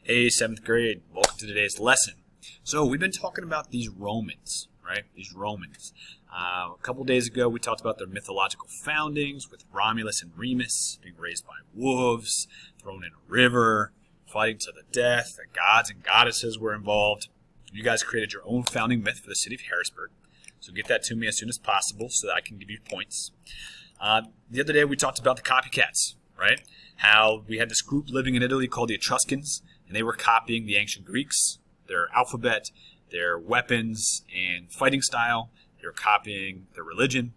Hey, 7th grade, welcome to today's lesson. So we've been talking about these Romans, right? These Romans. A couple days ago, we talked about their mythological foundings with Romulus and Remus being raised by wolves, thrown in a river, fighting to the death. The gods and goddesses were involved. You guys created your own founding myth for the city of Harrisburg. So get that to me as soon as possible so that I can give you points. The other day, we talked about the copycats, right? How we had this group living in Italy called the Etruscans, and they were copying the ancient Greeks, their alphabet, their weapons, and fighting style. They were copying their religion.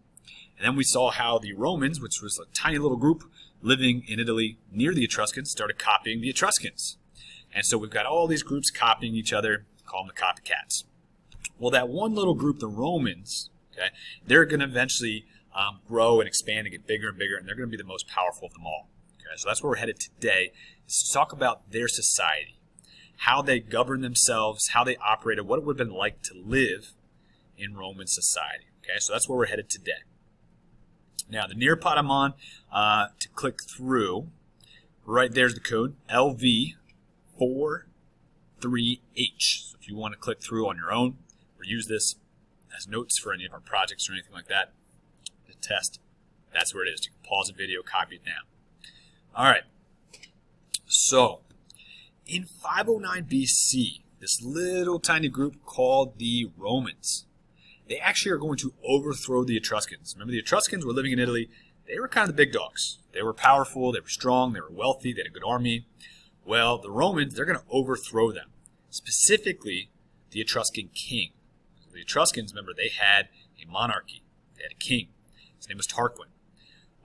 And then we saw how the Romans, which was a tiny little group living in Italy near the Etruscans, started copying the Etruscans. And so we've got all these groups copying each other, call them the copycats. Well, that one little group, the Romans, okay, they're going to eventually grow and expand and get bigger and bigger, and they're going to be the most powerful of them all. Okay, so that's where we're headed today, is to talk about their society, how they govern themselves, how they operated, what it would have been like to live in Roman society. Okay, so that's where we're headed today. Now, the Nearpod I'm on, to click through, right there's the code, LV43H. So if you want to click through on your own or use this as notes for any of our projects or anything like that, to test, that's where it is. You can pause the video, copy it now. All right, so in 509 BC, this little tiny group called the Romans, they actually are going to overthrow the Etruscans. Remember, the Etruscans were living in Italy. They were kind of the big dogs. They were powerful, they were strong, they were wealthy, they had a good army. Well, the Romans, they're going to overthrow them, specifically the Etruscan king. The Etruscans, remember, they had a monarchy. They had a king. His name was Tarquin.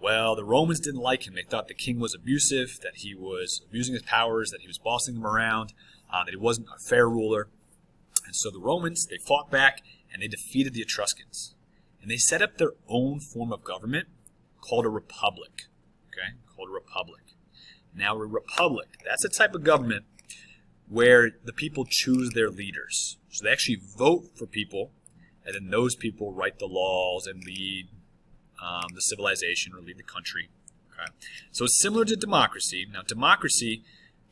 Well, the Romans didn't like him. They thought the king was abusive, that he was abusing his powers, that he was bossing them around, that he wasn't a fair ruler. And so the Romans, they fought back, and they defeated the Etruscans. And they set up their own form of government called a republic. Okay, called a republic. Now, a republic, that's a type of government where the people choose their leaders. So they actually vote for people, and then those people write the laws and lead the civilization or lead the country. Okay? So it's similar to democracy. Now, democracy,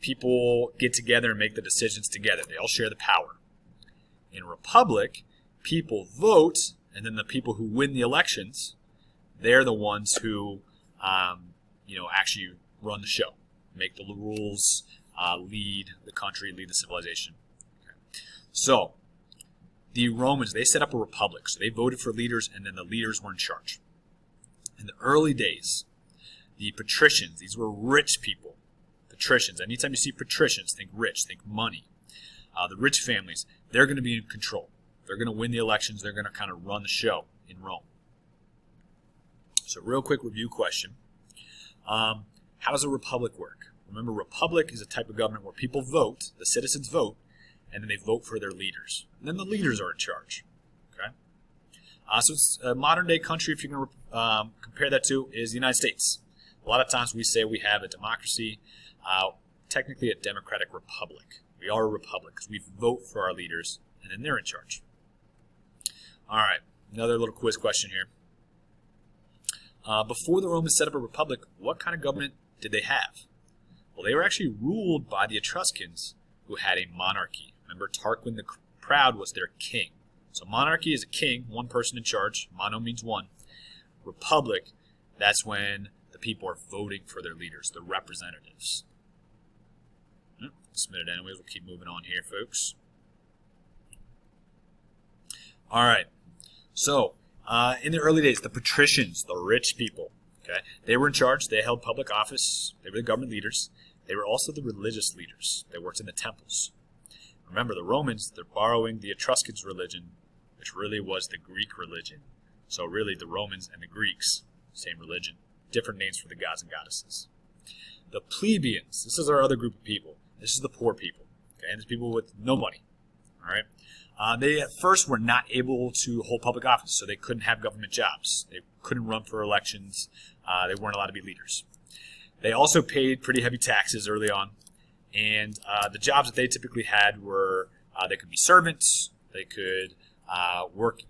people get together and make the decisions together. They all share the power. In a republic, people vote, and then the people who win the elections, they're the ones who, actually run the show, make the rules, lead the country, lead the civilization. Okay. So, the Romans, they set up a republic. So they voted for leaders, and then the leaders were in charge. In the early days, the patricians, these were rich people. Patricians, anytime you see patricians, think rich, think money. The rich families, they're going to be in control. They're going to win the elections. They're going to kind of run the show in Rome. So real quick review question. How does a republic work? Remember, republic is a type of government where people vote, the citizens vote, and then they vote for their leaders. And then the leaders are in charge. Okay? So it's a modern-day country, if you're going to compare that to, is the United States. A lot of times we say we have a democracy, technically a democratic republic. We are a republic because we vote for our leaders, and then they're in charge. All right, another little quiz question here. Before the Romans set up a republic, what kind of government did they have? Well, they were actually ruled by the Etruscans, who had a monarchy. Remember, Tarquin the Proud was their king. So monarchy is a king, one person in charge. Mono means one. Republic, that's when the people are voting for their leaders, the representatives. Just a minute anyways, we'll keep moving on here, folks. All right. So, in the early days, the patricians, the rich people, okay, they were in charge. They held public office. They were the government leaders. They were also the religious leaders. They worked in the temples. Remember, the Romans, they're borrowing the Etruscans' religion, which really was the Greek religion. So really, the Romans and the Greeks, same religion, different names for the gods and goddesses. The plebeians, this is our other group of people. This is the poor people, okay, and there's people with no money, all right? They at first were not able to hold public office, so they couldn't have government jobs. They couldn't run for elections. They weren't allowed to be leaders. They also paid pretty heavy taxes early on, and the jobs that they typically had were they could be servants, they could work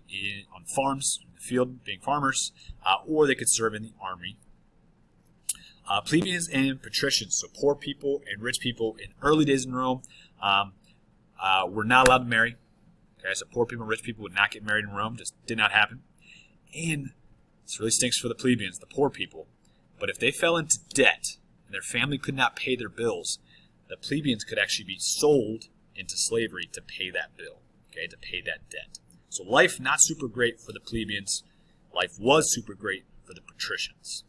on farms, in the field, being farmers, or they could serve in the army. Plebeians and patricians, so poor people and rich people in early days in Rome, were not allowed to marry. Okay, so poor people and rich people would not get married in Rome. Just did not happen. And this really stinks for the plebeians, the poor people. But if they fell into debt and their family could not pay their bills, the plebeians could actually be sold into slavery to pay that bill, okay, to pay that debt. So life not super great for the plebeians. Life was super great for the patricians.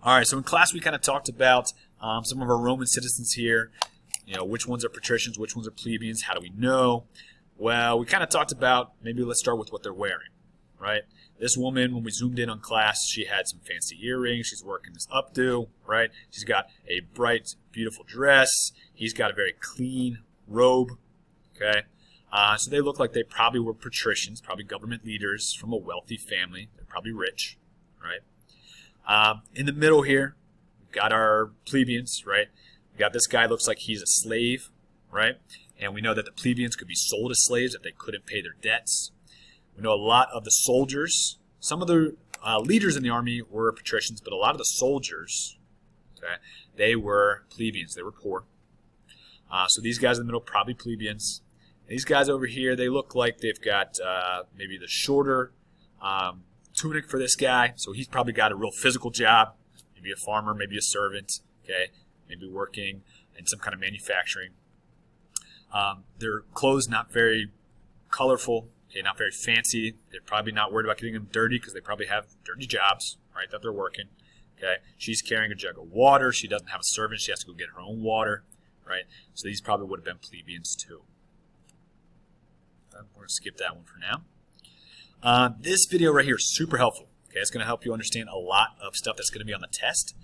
All right, so in class we kind of talked about some of our Roman citizens here. You know, which ones are patricians, which ones are plebeians, how do we know? Well, we kind of talked about, maybe let's start with what they're wearing, right? This woman, when we zoomed in on class, she had some fancy earrings. She's working this updo, right? She's got a bright, beautiful dress. He's got a very clean robe, okay? So they look like they probably were patricians, probably government leaders from a wealthy family. They're probably rich, right? In the middle here, we've got our plebeians, right? We got this guy, looks like he's a slave, right? And we know that the plebeians could be sold as slaves if they couldn't pay their debts. We know a lot of the soldiers, some of the leaders in the army were patricians, but a lot of the soldiers, okay, they were plebeians. They were poor. So these guys in the middle, probably plebeians. These guys over here, they look like they've got maybe the shorter tunic for this guy. So he's probably got a real physical job, maybe a farmer, maybe a servant, okay, maybe working in some kind of manufacturing. Their clothes not very colorful, okay, not very fancy. They're probably not worried about getting them dirty because they probably have dirty jobs, right, that they're working. Okay, she's carrying a jug of water. She doesn't have a servant. She has to go get her own water, right? So these probably would have been plebeians too. We're going to skip that one for now. This video right here is super helpful. Okay, it's going to help you understand a lot of stuff that's going to be on the test.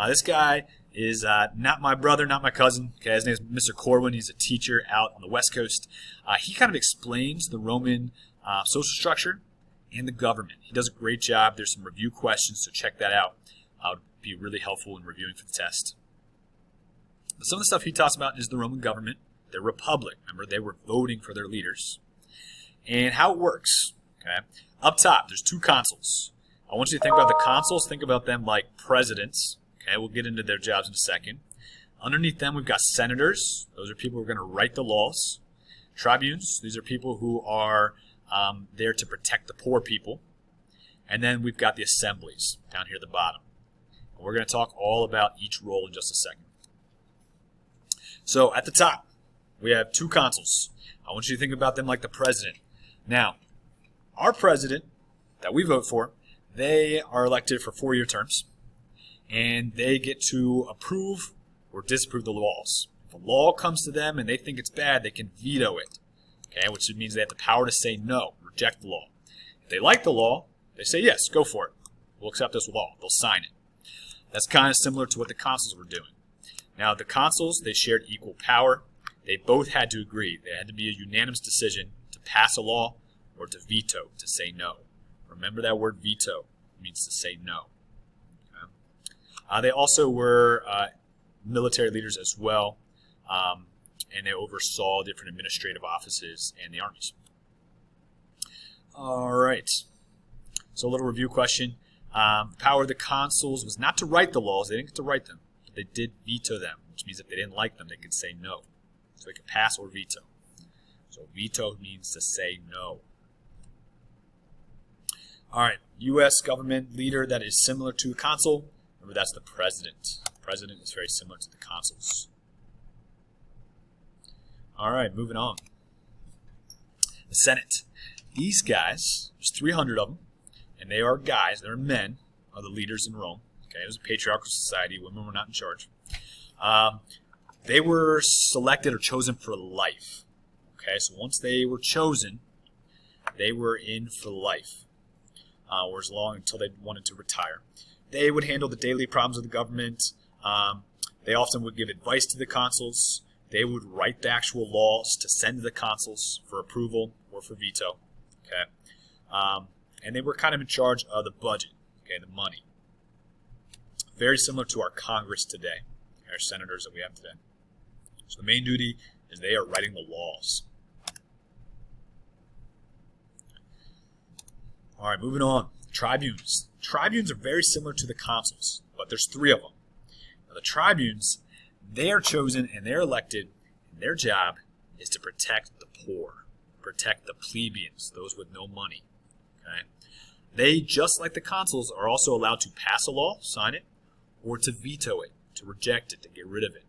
This guy is not my brother, not my cousin. Okay, his name is Mr. Corwin. He's a teacher out on the West Coast. He kind of explains the Roman social structure and the government. He does a great job. There's some review questions, so check that out. It would be really helpful in reviewing for the test. But some of the stuff he talks about is the Roman government, their republic. Remember, they were voting for their leaders. And how it works. Okay, up top, there's two consuls. I want you to think about the consuls. Think about them like presidents. Okay, we'll get into their jobs in a second. Underneath them, we've got senators. Those are people who are going to write the laws. Tribunes. These are people who are there to protect the poor people. And then we've got the assemblies down here at the bottom. And we're going to talk all about each role in just a second. So at the top, we have two consuls. I want you to think about them like the president. Now, our president that we vote for, they are elected for 4-year terms, and they get to approve or disapprove the laws. If a law comes to them and they think it's bad, they can veto it, okay, which means they have the power to say no, reject the law. If they like the law, they say yes, go for it. We'll accept this law. They'll sign it. That's kind of similar to what the consuls were doing. Now, the consuls, they shared equal power. They both had to agree. There had to be a unanimous decision to pass a law or to veto, to say no. Remember that word veto. It means to say no. Okay? They also were military leaders as well, and they oversaw different administrative offices and the armies. All right. So a little review question. The power of the consuls was not to write the laws. They didn't get to write them. But they did veto them, which means if they didn't like them, they could say no. So they could pass or veto. So veto means to say no. All right, U.S. government leader that is similar to a consul. Remember, that's the president. The president is very similar to the consuls. All right, moving on. The Senate. These guys, there's 300 of them, and they are guys, they're men, are the leaders in Rome. Okay, it was a patriarchal society. Women were not in charge. They were selected or chosen for life. Okay, so once they were chosen, they were in for life. Or as long until they wanted to retire. They would handle the daily problems of the government. They often would give advice to the consuls. They would write the actual laws to send to the consuls for approval or for veto. Okay, and they were kind of in charge of the budget, okay, the money. Very similar to our Congress today, our senators that we have today. So the main duty is they are writing the laws. All right, moving on. Tribunes. Tribunes are very similar to the consuls, but but there's 3 of them. Now, the tribunes, they are chosen and they're elected, and their job is to protect the poor, protect the plebeians, those with no money. Okay? They, just like the consuls, are also allowed to pass a law, sign it, or to veto it, to reject it, to get rid of it.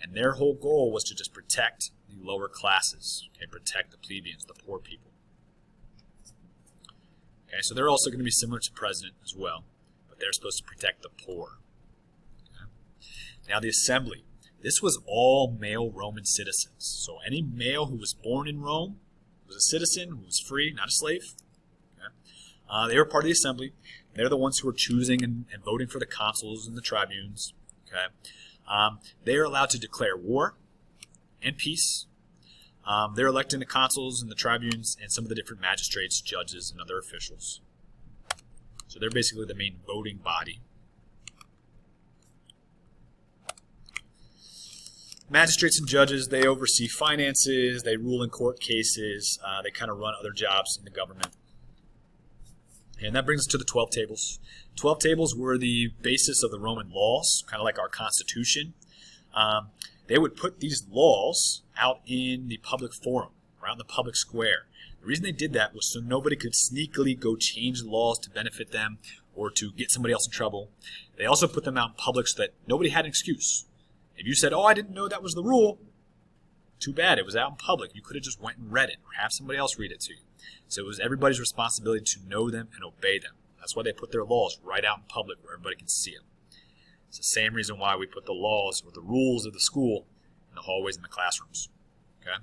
And their whole goal was to just protect the lower classes, okay, protect the plebeians, the poor people. Okay, so they're also going to be similar to president as well, but they're supposed to protect the poor. Okay. Now the assembly. This was all male Roman citizens. So any male who was born in Rome, who was a citizen, who was free, not a slave, okay, they were part of the assembly. They're the ones who are choosing and voting for the consuls and the tribunes. Okay. They are allowed to declare war and peace. They're electing the consuls and the tribunes and some of the different magistrates, judges, and other officials. So they're basically the main voting body. Magistrates and judges, they oversee finances, they rule in court cases, they kind of run other jobs in the government. And that brings us to the 12 tables. 12 tables were the basis of the Roman laws, kind of like our Constitution. They would put these laws out in the public forum, around the public square. The reason they did that was so nobody could sneakily go change the laws to benefit them or to get somebody else in trouble. They also put them out in public so that nobody had an excuse. If you said, oh, I didn't know that was the rule, too bad, it was out in public. You could have just went and read it or have somebody else read it to you. So it was everybody's responsibility to know them and obey them. That's why they put their laws right out in public where everybody can see them. It's the same reason why we put the laws or the rules of the school in the hallways and the classrooms. Okay?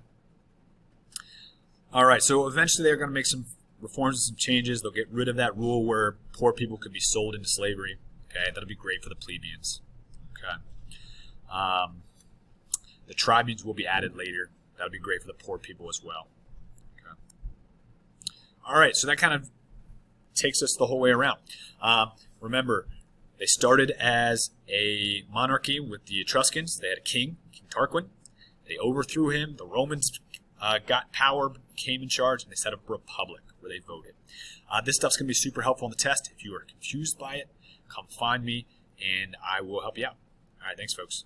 All right, so eventually they're going to make some reforms and some changes. They'll get rid of that rule where poor people could be sold into slavery. Okay, that'll be great for the plebeians. Okay. The tribunes will be added later. That'll be great for the poor people as well. Okay. All right, so that kind of takes us the whole way around. Remember, they started as a monarchy with the Etruscans. They had a king, King Tarquin. They overthrew him. The Romans got power, came in charge, and they set up a republic where they voted. This stuff's going to be super helpful on the test. If you are confused by it, come find me, and I will help you out. All right, thanks, folks.